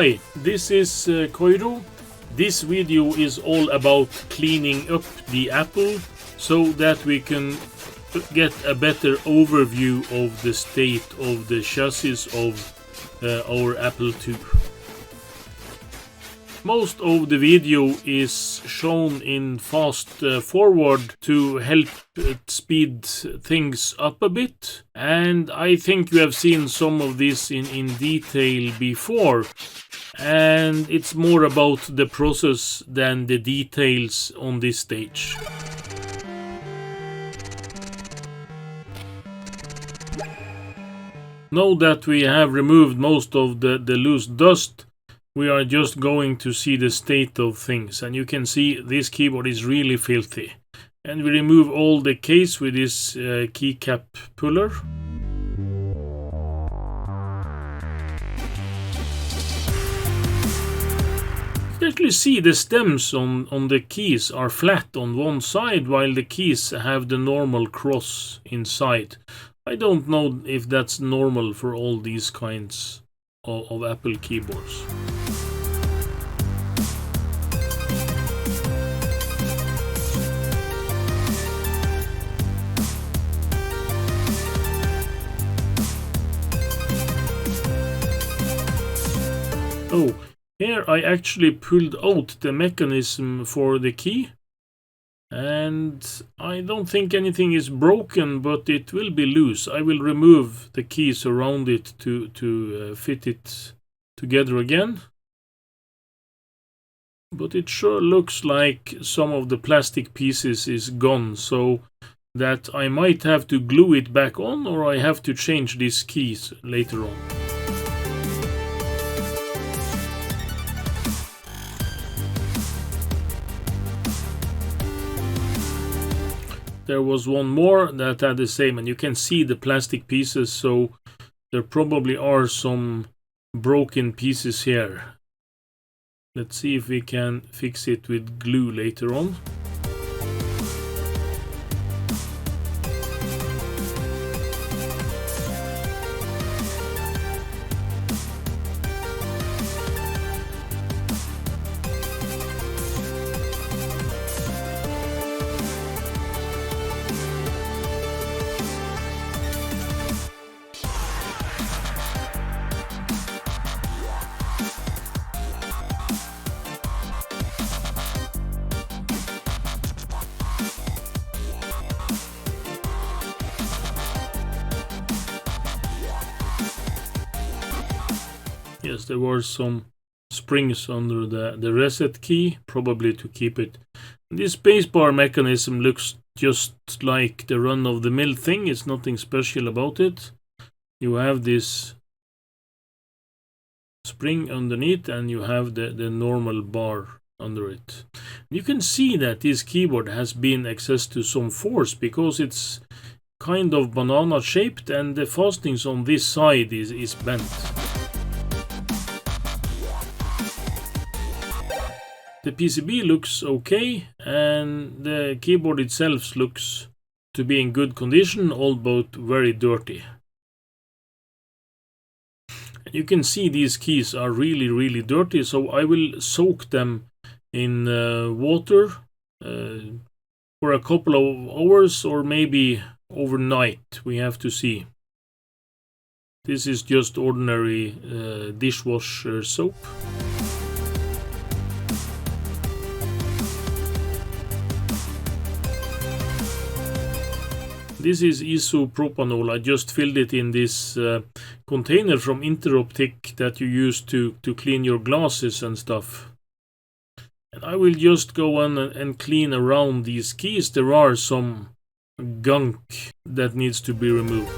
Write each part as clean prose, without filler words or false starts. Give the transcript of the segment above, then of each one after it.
Hi, this is Koiro. This video is all about cleaning up the Apple so that we can get a better overview of the state of the chassis of our Apple II. Most of the video is shown in fast forward to help speed things up a bit, and I think you have seen some of this in detail before, and it's more about the process than the details on this stage. Now that we have removed most of the loose dust, we are just going to see the state of things, and you can see this keyboard is really filthy. And we remove all the case with this keycap puller. You can actually see the stems on the keys are flat on one side, while the keys have the normal cross inside. I don't know if that's normal for all these kinds of Apple keyboards. Oh, here I actually pulled out the mechanism for the key, and I don't think anything is broken, but it will be loose. I will remove the keys around it to fit it together again. But it sure looks like some of the plastic pieces is gone, so that I might have to glue it back on, or I have to change these keys later on. There was one more that had the same, and you can see the plastic pieces, so there probably are some broken pieces here. Let's see if we can fix it with glue later on. Yes, there were some springs under the reset key, probably to keep it. This spacebar mechanism looks just like the run-of-the-mill thing. It's nothing special about it. You have this spring underneath, and you have the normal bar under it. You can see that this keyboard has been accessed to some force, because it's kind of banana shaped, and the fastenings on this side is bent. The PCB looks okay, and the keyboard itself looks to be in good condition, albeit very dirty. You can see these keys are really dirty, so I will soak them in water for a couple of hours, or maybe overnight. We have to see. This is just ordinary dishwasher soap. This is isopropanol. I just filled it in this container from Interoptic that you use to clean your glasses and stuff. And I will just go on and clean around these keys. There are some gunk that needs to be removed.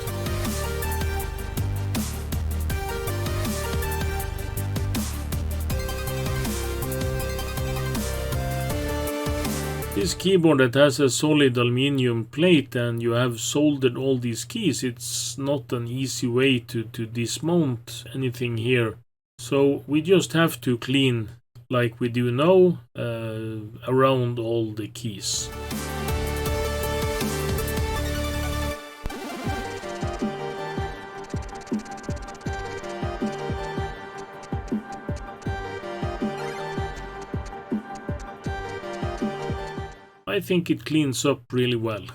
This keyboard that has a solid aluminium plate, and you have soldered all these keys, it's not an easy way to dismount anything here. So we just have to clean, like we do now, around all the keys. I think it cleans up really well.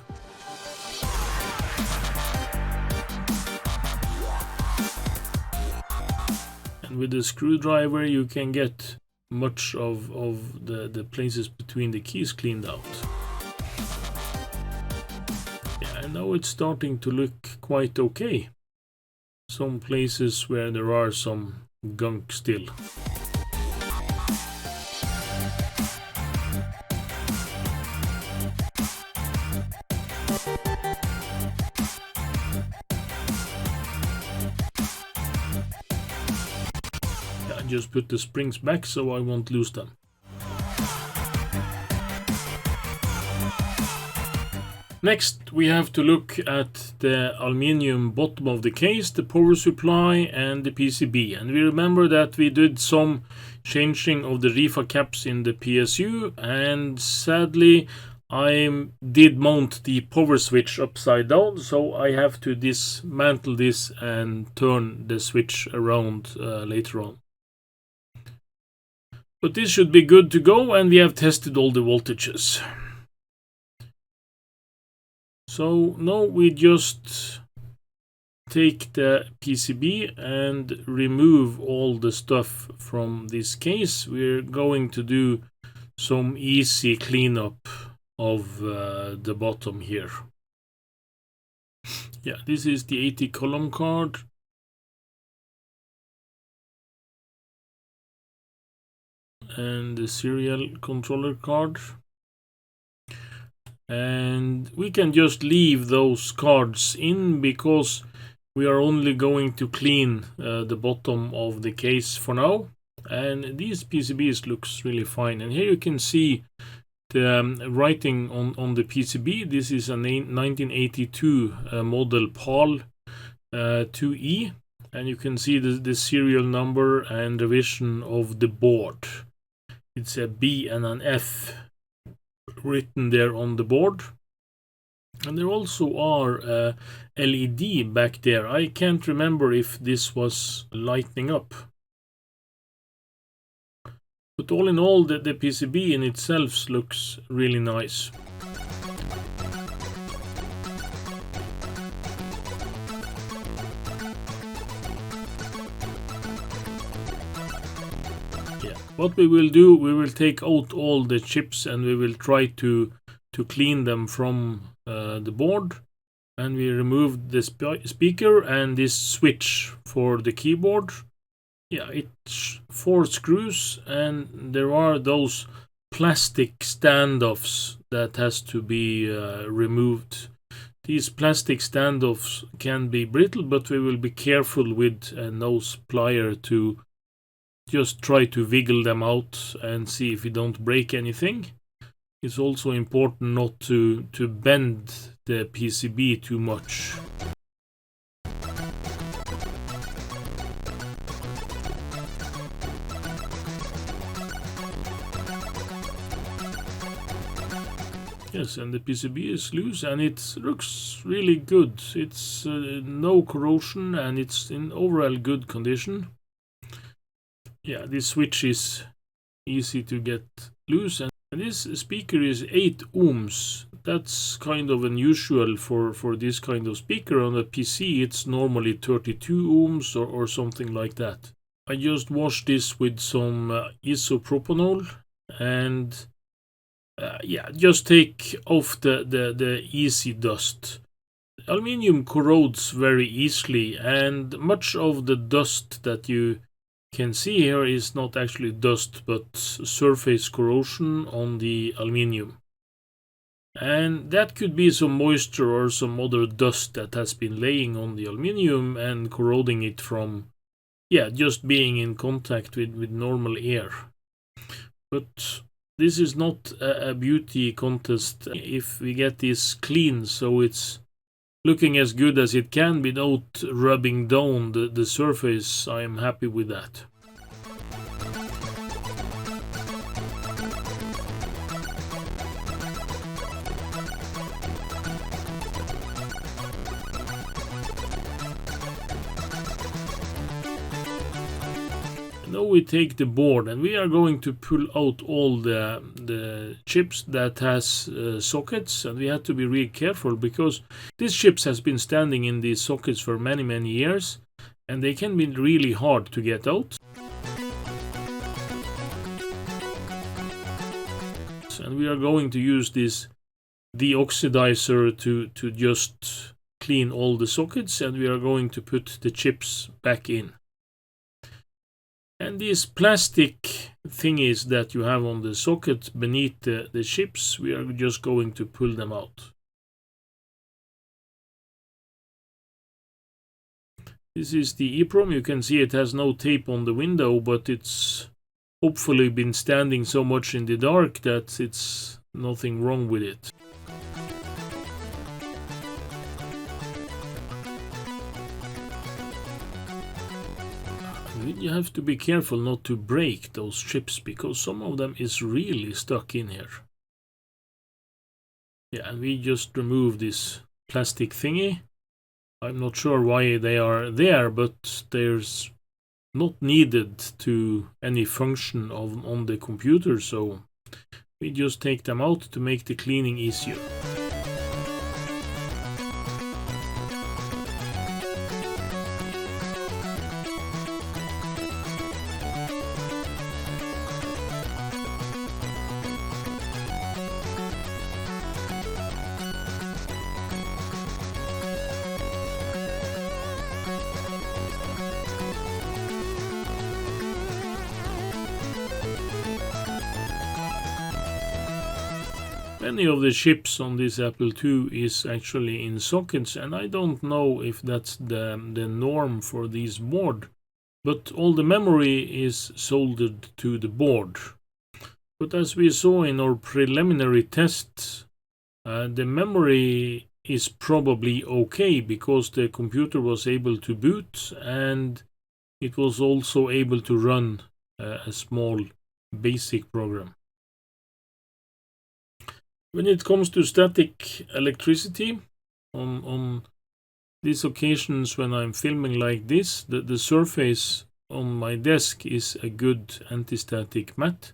And with the screwdriver you can get much of the places between the keys cleaned out. Yeah, and now it's starting to look quite okay. Some places where there are some gunk still. Just put the springs back so I won't lose them. Next we have to look at the aluminium bottom of the case, the power supply and the PCB. And we remember that we did some changing of the reefer caps in the PSU, and sadly I did mount the power switch upside down, so I have to dismantle this and turn the switch around later on. But this should be good to go, and we have tested all the voltages. So now we just take the PCB and remove all the stuff from this case. We're going to do some easy cleanup of the bottom here. Yeah, this is the 80 column card. And the serial controller card, and we can just leave those cards in because we are only going to clean the bottom of the case for now. And these PCBs looks really fine, and here you can see the writing on the PCB. This is a 1982 model PAL 2E, and you can see the serial number and revision of the board. It's a B and an F written there on the board. And there also are LED back there. I can't remember if this was lighting up. But all in all, the PCB in itself looks really nice. What we will do, we will take out all the chips and we will try to clean them from the board. And we remove the speaker and this switch for the keyboard. Yeah, it's 4 screws, and there are those plastic standoffs that has to be removed. These plastic standoffs can be brittle, but we will be careful with a nose plier to just try to wiggle them out and see if we don't break anything. It's also important not to bend the PCB too much. Yes, and the PCB is loose and it looks really good. It's no corrosion and it's in overall good condition. Yeah, this switch is easy to get loose, and this speaker is 8 ohms. That's kind of unusual for this kind of speaker. On a PC it's normally 32 ohms or something like that. I just washed this with some isopropanol and yeah, just take off the easy dust. Aluminium corrodes very easily, and much of the dust that you can see here is not actually dust but surface corrosion on the aluminium. And that could be some moisture or some other dust that has been laying on the aluminium and corroding it from, yeah, just being in contact with normal air. But this is not a beauty contest. If we get this clean so it's looking as good as it can without rubbing down the surface, I am happy with that. Now we take the board and we are going to pull out all the chips that has sockets, and we have to be really careful because these chips has been standing in these sockets for many years and they can be really hard to get out. And we are going to use this deoxidizer to just clean all the sockets, and we are going to put the chips back in. And these plastic thingies that you have on the socket beneath the chips, we are just going to pull them out. This is the EEPROM. You can see it has no tape on the window, but it's hopefully been standing so much in the dark that it's nothing wrong with it. You have to be careful not to break those chips because some of them is really stuck in here. Yeah, and we just remove this plastic thingy. I'm not sure why they are there, but there's not needed to any function on the computer, so we just take them out to make the cleaning easier. Many of the chips on this Apple II is actually in sockets, and I don't know if that's the norm for this board, but all the memory is soldered to the board. But as we saw in our preliminary tests, the memory is probably okay because the computer was able to boot and it was also able to run a small basic program. When it comes to static electricity, on these occasions when I'm filming like this, the surface on my desk is a good anti-static mat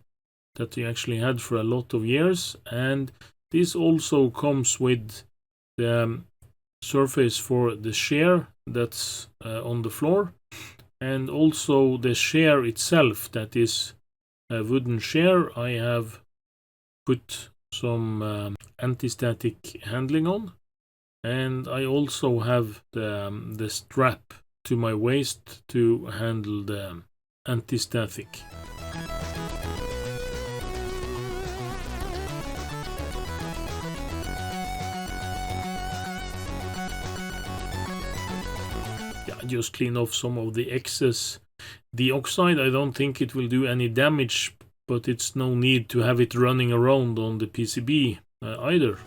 that we actually had for a lot of years, and this also comes with the surface for the chair that's on the floor, and also the chair itself, that is a wooden chair. I have put some anti-static handling on, and I also have the strap to my waist to handle the anti-static. Yeah, just clean off some of the excess dioxide. I don't think it will do any damage, but it's no need to have it running around on the PCB either.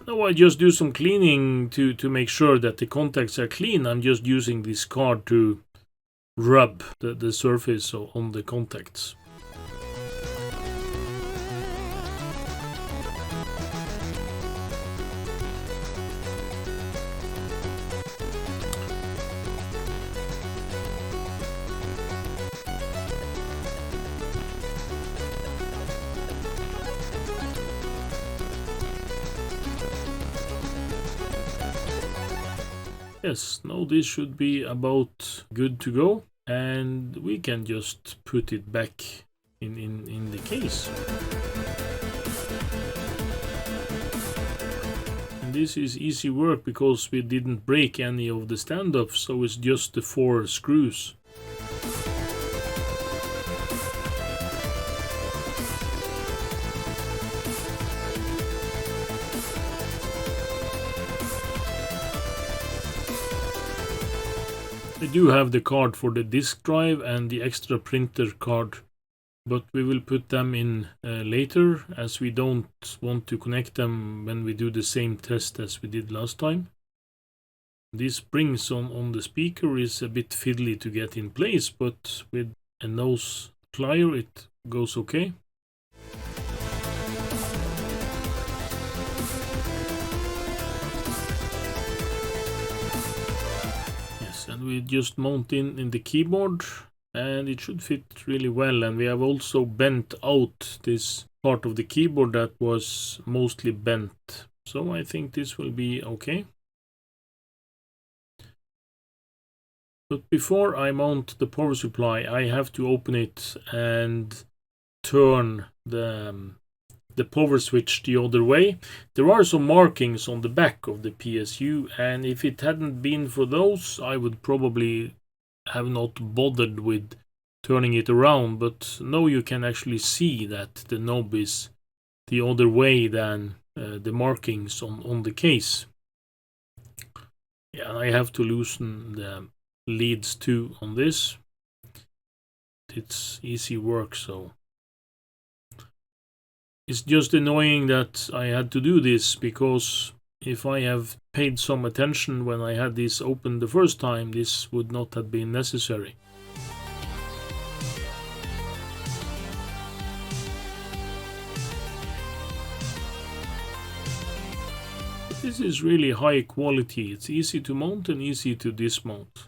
Now I just do some cleaning to make sure that the contacts are clean. I'm just using this card to rub the surface on the contacts. Yes, now this should be about good to go, and we can just put it back in the case. And this is easy work because we didn't break any of the stand-ups, so it's just the 4 screws. I do have the card for the disk drive and the extra printer card, but we will put them in later, as we don't want to connect them when we do the same test as we did last time. This springs on the speaker is a bit fiddly to get in place, but with a nose plier it goes okay. and we just mount in the keyboard, and it should fit really well. And we have also bent out this part of the keyboard that was mostly bent, so I think this will be okay. But before I mount the power supply, I have to open it and turn the power switch the other way. There are some markings on the back of the PSU, and if it hadn't been for those, I would probably have not bothered with turning it around, but now you can actually see that the knob is the other way than the markings on the case. Yeah, I have to loosen the leads too on this. It's easy work, so it's just annoying that I had to do this, because if I have paid some attention when I had this open the first time, this would not have been necessary. This is really high quality. It's easy to mount and easy to dismount.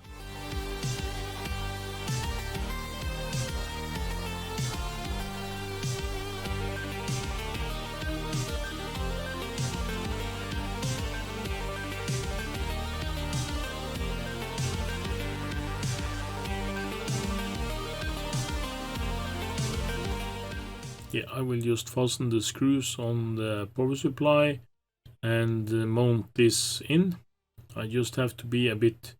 Yeah, I will just fasten the screws on the power supply and mount this in. I just have to be a bit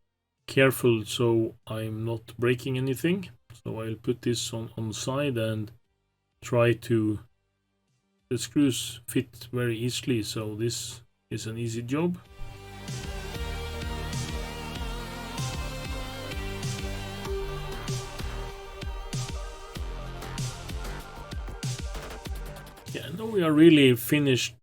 careful so I'm not breaking anything. So I'll put this on side and try to... The screws fit very easily, so this is an easy job. Yeah, now we are really finished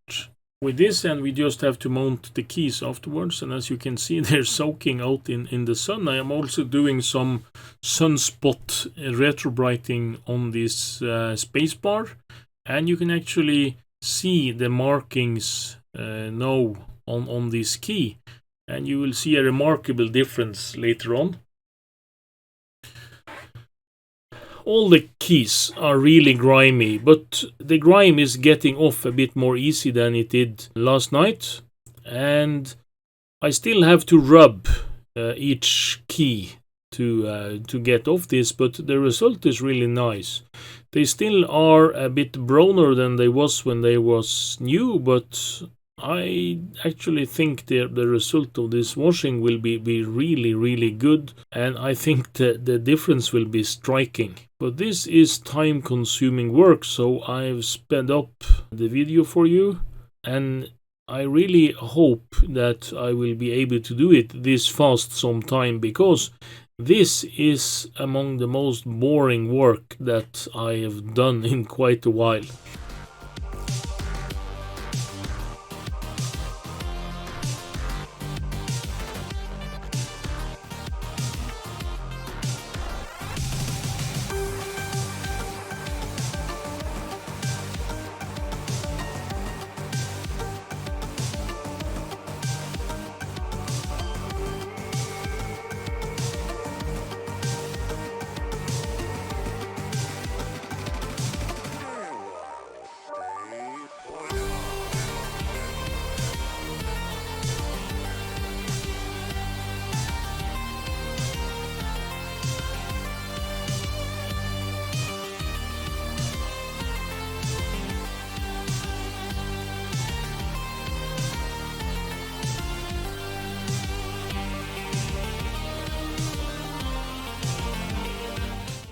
with this, and we just have to mount the keys afterwards. And as you can see, they're soaking out in the sun. I am also doing some sunspot retrobrighting on this spacebar, and you can actually see the markings now on this key, and you will see a remarkable difference later on. All the keys are really grimy, but the grime is getting off a bit more easy than it did last night, and I still have to rub each key to get off this, but the result is really nice. They still are a bit browner than they was when they was new, but I actually think the result of this washing will be really good, and I think the difference will be striking. But this is time-consuming work, so I've sped up the video for you, and I really hope that I will be able to do it this fast sometime, because this is among the most boring work that I have done in quite a while.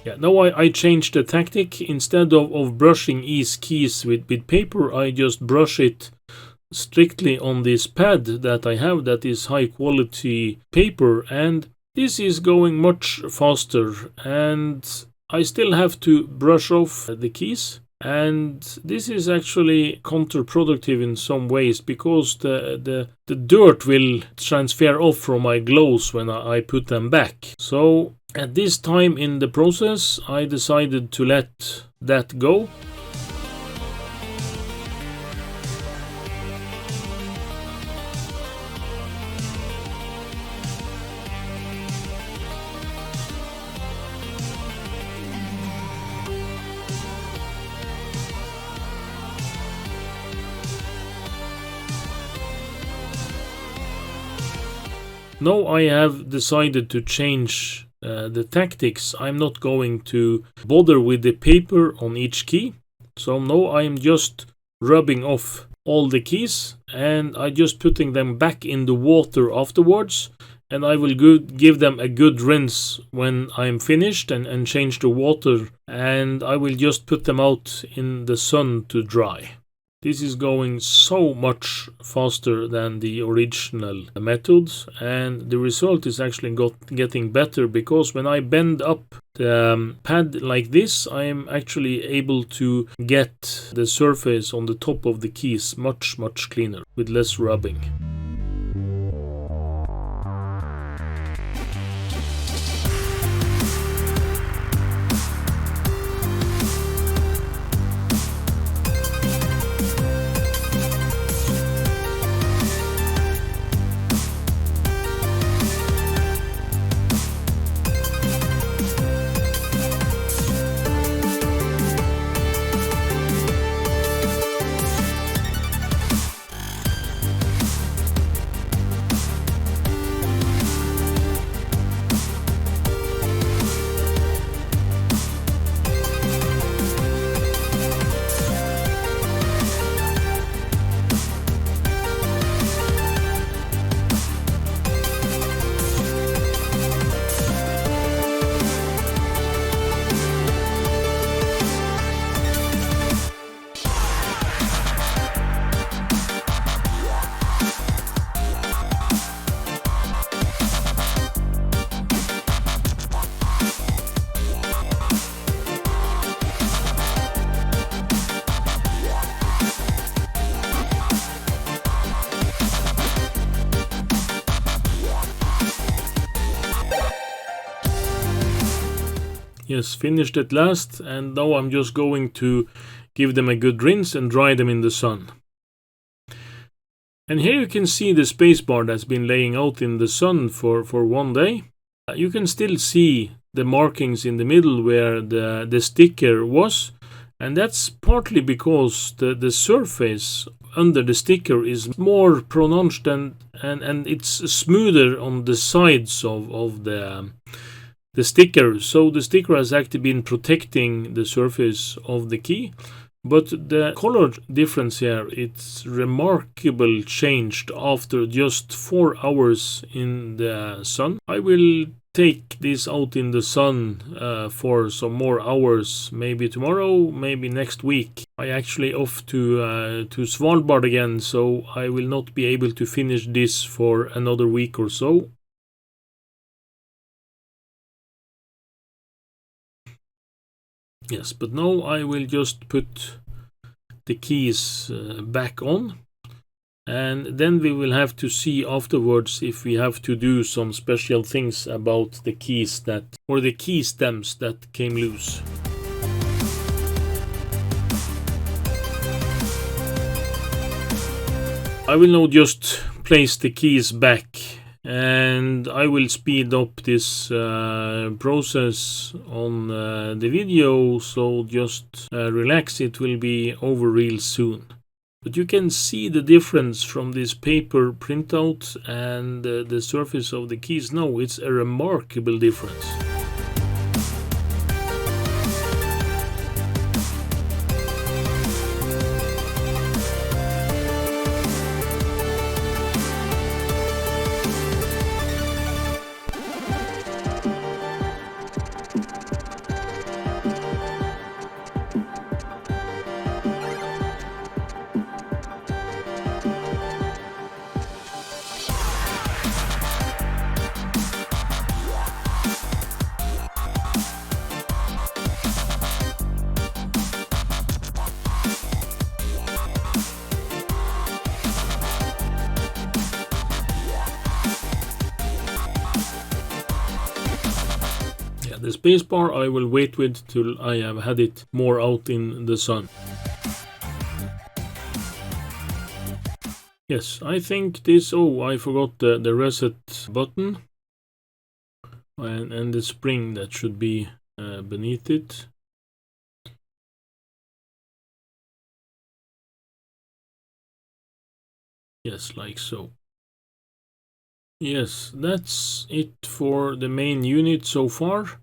Yeah, now I changed the tactic. Instead of brushing these keys with paper, I just brush it strictly on this pad that I have, that is high quality paper, and this is going much faster, and I still have to brush off the keys. And this is actually counterproductive in some ways, because the dirt will transfer off from my gloves when I put them back. So at this time in the process, I decided to let that go. Now I have decided to change the tactics. I'm not going to bother with the paper on each key. So now I'm just rubbing off all the keys, and I just putting them back in the water afterwards, and I will give them a good rinse when I'm finished and change the water, and I will just put them out in the sun to dry. This is going so much faster than the original method, and the result is actually getting better, because when I bend up the pad like this, I am actually able to get the surface on the top of the keys much cleaner with less rubbing. Yes, finished at last, and now I'm just going to give them a good rinse and dry them in the sun. And here you can see the spacebar that's been laying out in the sun for 1 day. You can still see the markings in the middle where the sticker was, and that's partly because the surface under the sticker is more pronounced and it's smoother on the sides of the sticker. So the sticker has actually been protecting the surface of the key. But the color difference here, it's remarkable changed after just 4 hours in the sun. I will take this out in the sun for some more hours, maybe tomorrow, maybe next week. I actually off to Svalbard again, so I will not be able to finish this for another week or so. Yes, but now I will just put the keys back on, and then we will have to see afterwards if we have to do some special things about the keys or the key stems that came loose. I will now just place the keys back, and I will speed up this process on the video, so just relax, it will be over real soon. But you can see the difference from this paper printout and the surface of the keys now. It's a remarkable difference. The spacebar I will wait with till I have had it more out in the sun. Yes, I think this... Oh, I forgot the reset button. And the spring that should be beneath it. Yes, like so. Yes, that's it for the main unit so far.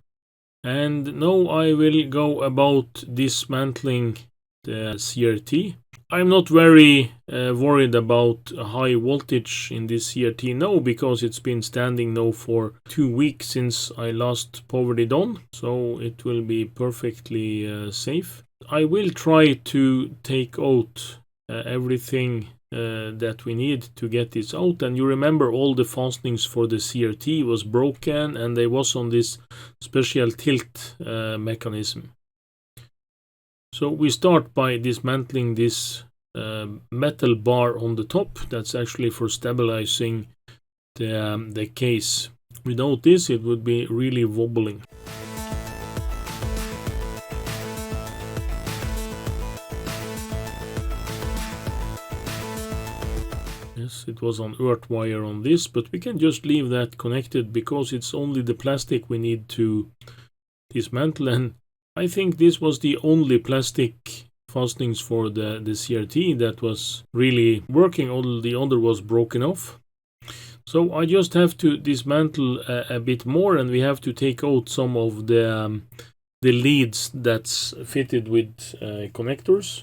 And now I will go about dismantling the CRT. I'm not very worried about high voltage in this CRT now, because it's been standing now for 2 weeks since I last powered it on, so it will be perfectly safe. I will try to take out everything that we need to get this out. And you remember all the fastenings for the CRT was broken, and they was on this special tilt mechanism. So we start by dismantling this metal bar on the top. That's actually for stabilizing the case. Without this, it would be really wobbling. Yes, it was on earth wire on this, but we can just leave that connected because it's only the plastic we need to dismantle. And I think this was the only plastic fastenings for the CRT that was really working. All the other was broken off. So I just have to dismantle a bit more, and we have to take out some of the leads that's fitted with connectors.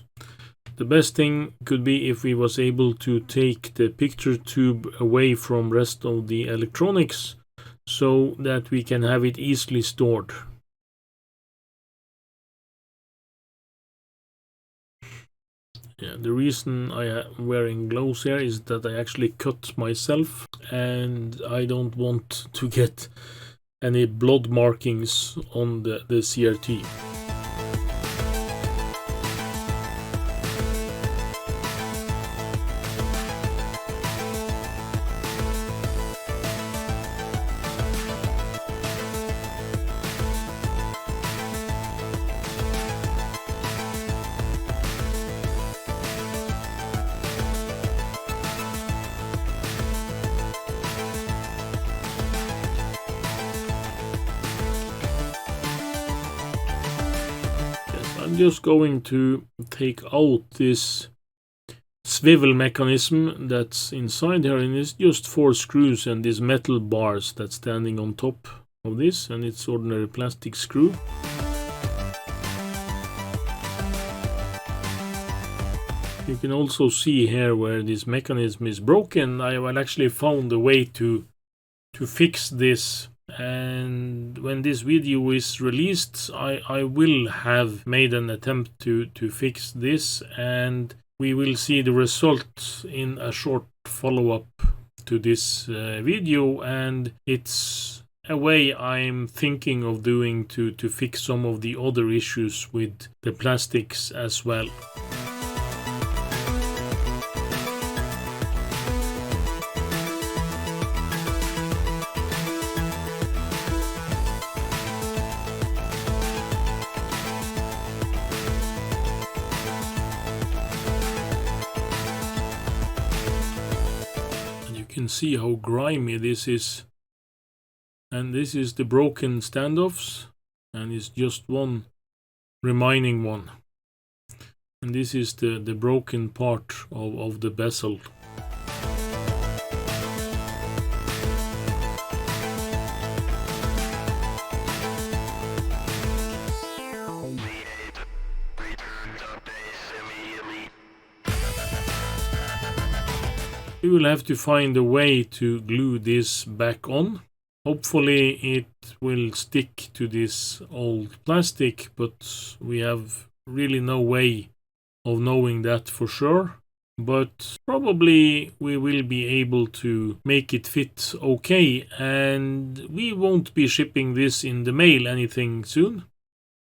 The best thing could be if we was able to take the picture tube away from rest of the electronics so that we can have it easily stored. Yeah, the reason I am wearing gloves here is that I actually cut myself, and I don't want to get any blood markings on the CRT. I'm just going to take out this swivel mechanism that's inside here, and it's just 4 screws and these metal bars that's standing on top of this, and it's ordinary plastic screw. You can also see here where this mechanism is broken. I have actually found a way to fix this, and when this video is released, I will have made an attempt to fix this, and we will see the result in a short follow-up to this video. And it's a way I'm thinking of doing to fix some of the other issues with the plastics as well. Can see how grimy this is, and this is the broken standoffs, and it's just one remaining one, and this is the broken part of the bezel. We will have to find a way to glue this back on. Hopefully it will stick to this old plastic, but we have really no way of knowing that for sure. But probably we will be able to make it fit okay, and we won't be shipping this in the mail anything soon.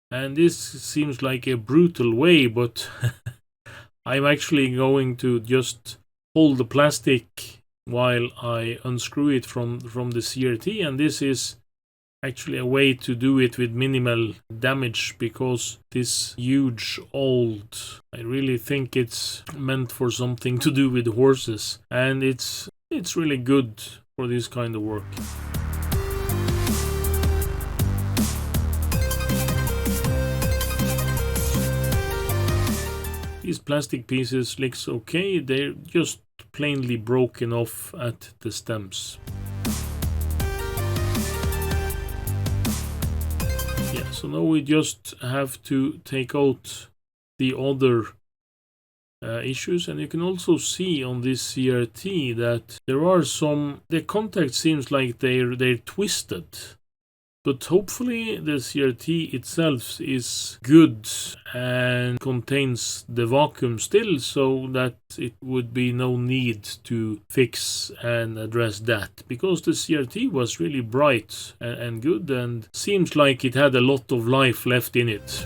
And this seems like a brutal way, but I'm actually going to just hold the plastic while I unscrew it from the CRT, and this is actually a way to do it with minimal damage, because this huge old, I really think it's meant for something to do with horses, and it's really good for this kind of work. These plastic pieces looks okay, they're just plainly broken off at the stems. So now we just have to take out the other issues, and you can also see on this CRT that there are some, the contact seems like they're twisted, but hopefully the CRT itself is good and contains the vacuum still, so that it would be no need to fix and address that, because the CRT was really bright and good and seems like it had a lot of life left in it.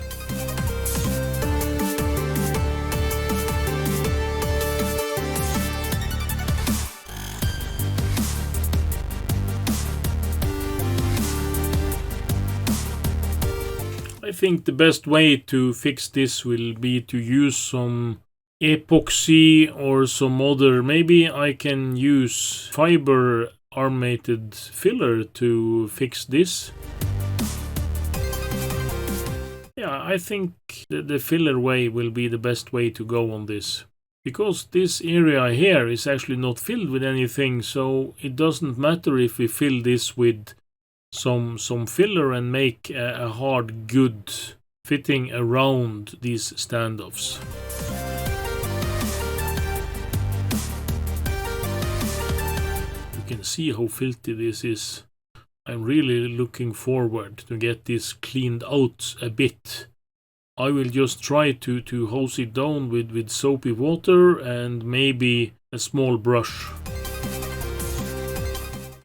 I think the best way to fix this will be to use some epoxy or some other, maybe I can use fiber armated filler to fix this. Yeah, I think the filler way will be the best way to go on this. Because this area here is actually not filled with anything, so it doesn't matter if we fill this with some filler and make a hard, good fitting around these standoffs. You can see how filthy this is. I'm really looking forward to get this cleaned out a bit. I will just try to hose it down with soapy water and maybe a small brush.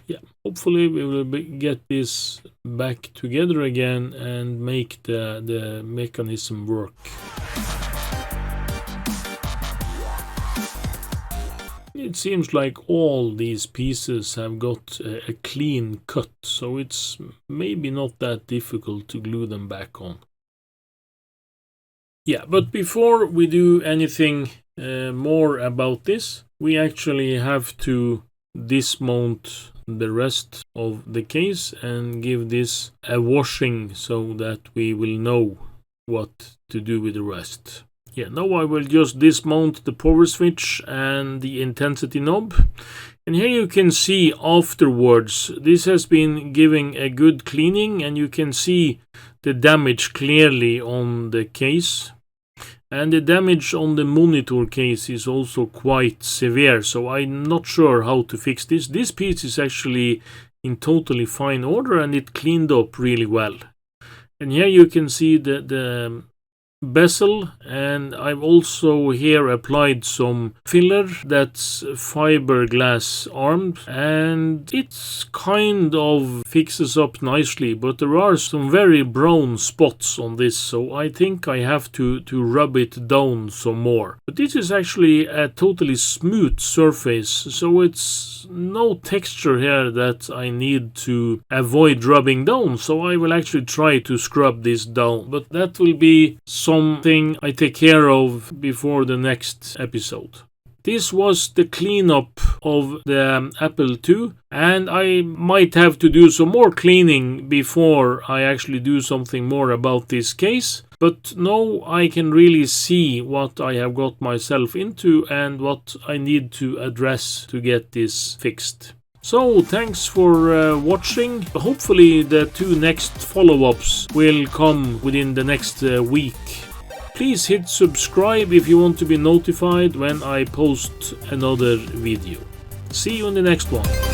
Yeah, hopefully we will get this back together again and make the mechanism work. It seems like all these pieces have got a clean cut, so it's maybe not that difficult to glue them back on. Yeah, but before we do anything more about this, we actually have to dismount the rest of the case and give this a washing so that we will know what to do with the rest. Yeah, now I will just dismount the power switch and the intensity knob. And here you can see afterwards, this has been giving a good cleaning and you can see the damage clearly on the case. And the damage on the monitor case is also quite severe, so I'm not sure how to fix this. This piece is actually in totally fine order and it cleaned up really well. And here you can see the bezel, and I've also here applied some filler that's fiberglass armed, and it's kind of fixes up nicely, but there are some very brown spots on this, so I think I have to rub it down some more. But this is actually a totally smooth surface, so it's no texture here that I need to avoid rubbing down, so I will actually try to scrub this down, but that will be something I take care of before the next episode. This was the cleanup of the Apple II, and I might have to do some more cleaning before I actually do something more about this case. But now I can really see what I have got myself into and what I need to address to get this fixed. So, thanks for watching. Hopefully the 2 next follow-ups will come within the next week. Please hit subscribe if you want to be notified when I post another video. See you in the next one.